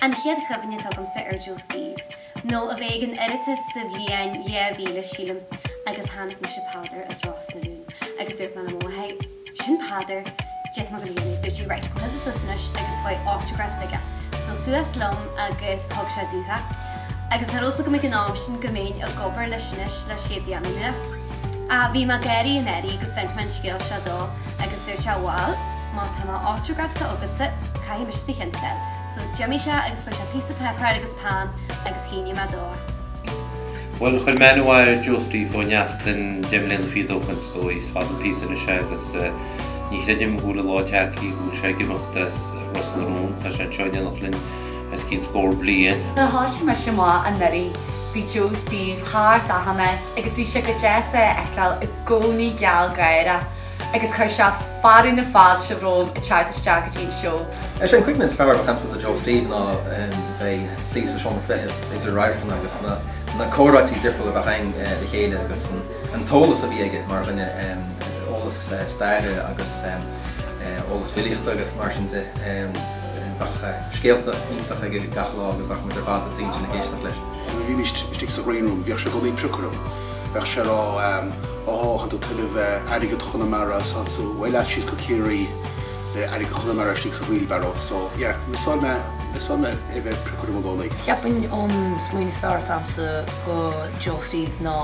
An chéad chabanne tugam sa Joe Steve. No a bheith an editas sa bhíon bhíle sílim agus hánig me se Peadar as Rún Slán le Peadar. Agus dúirt man am hey, sin Peadar, jet mag líon is dúirtí right, go has a susnash agus fáid autographs aige. So suas lom agus thug sé dútha. Agus har also go mé an ámsin go méid a gobar leis le siad an nuas. A bhí mag airí n-éirí agus dent man sciil se dó agus dúirt se bháil má tá má autographs sa agatsa cai mistí hinsel. So Jimmy se agus fu se piece of pepper agus pan agus cíine ma dó. Well, chuir menúáir Joe Steve Ó Neachtain deimlíon le fiad óchan stóis fad an písa na se agus ní chreidim gúla láteachí gúil sé gimachtas Rún Slán le Peadar tá sé teoine nach linn as cín scór blian. Na háisi me sem má n-éirí bhí Joe Steve háart a hanet agus bhí se go déasa eáil i gcónaí geal gaire agus chuir se farí na fáil se bhróm i teartaisteach go dtíon seo. Sin cuimhní fear a chamsa de Joe Steve ná bheith sísa seomar feitheamh idir ráirchan agus na córáití zirfuil a bheithain de chéile agus an tólas a bhí aige mar rinne ólas staire agus ólas filiachta agus mar sin scéalta ítach ag gachlá agus bach muidir bhata sin na géisteach leis. Bhí mistí sa réúm bhíoh se go mí prucurm. Bheith se rá han tú tuileh aige chunamara san sú bhile síos go céirí aige chunamara tí sa bhíl baró. So misáil me é bheith prucurm gcónaí. Ceapan smuoine fearr amsa go Joe Steve ná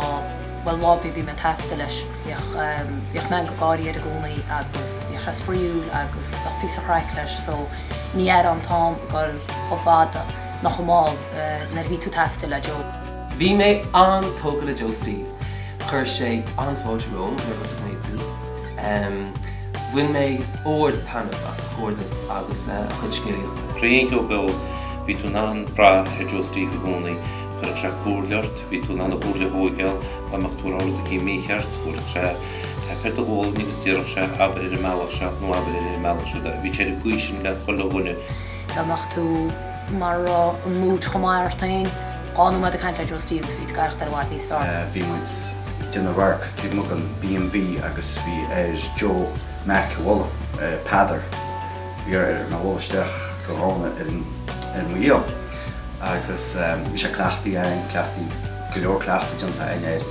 well lábí bhí me taifta leis bhíoh me go gáirí ar a gcónaí agus bhíoh se spríúil agus nach pí a chreic leis so ní an tám gur chomhfada nach chomáil nar bhí tú taifta le Joe. Bhí mé an tóga le Joe Steve. Chuir sé an fáilte róm ar was mé dús. Bhuiin mé óir tanmh as a chóirdas agus chud scéalaíochta. Tríon go bil bhí tú ná bra Joe Steve a gcónaí chuir sé cúrleart, bhí tú ná cúrle hóigeal amach túrála cí mícheart chuir sé Peir do bhil nígus tíoch sé aber idir meach se nó aber idir meach se bhí sé de cuisin le chola bhune. Dámach tú mar an múd chomáirtain gáú me a caiint le Joe Steve agus bhí gaiirecht ar bhaid níos fearr. Bhí muid duna bharc bhí mu an B&B agus bhí Joe Mac Peadar bhí ar na bhilaisteach go hána in mhuial agus bhí sé cleachtaí cleachtaí go leor cleachtaí dionanta éinéir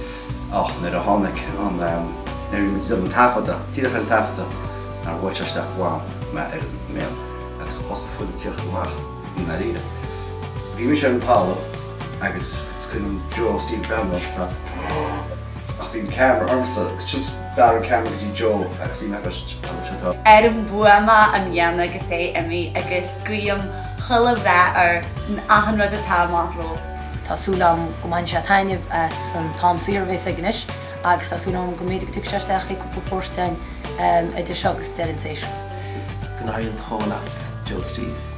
ach nar a tháinig an Neirí muid an tafada, tíoch ar tafada nar bhid seisteach bháin me ar mé agus os fud tíoch bhach ní na riide. Bhí mé sé an pála agus cinn Joe Steve Bramwell ach bhí camera armsa agus just dar an camera dí Joe agus bhí me fest an Ar an buama an dhéana agus é imi agus scríam chola bhrá ar an ahanrad a táimró. Tásúlam go main sé taineh as an tám sirvéis a gnis agus tásúlam go méidir go tuisteach le cúpla póirtein idir seo agus dean séisiú. Gnáir an tálaat Joe Steve.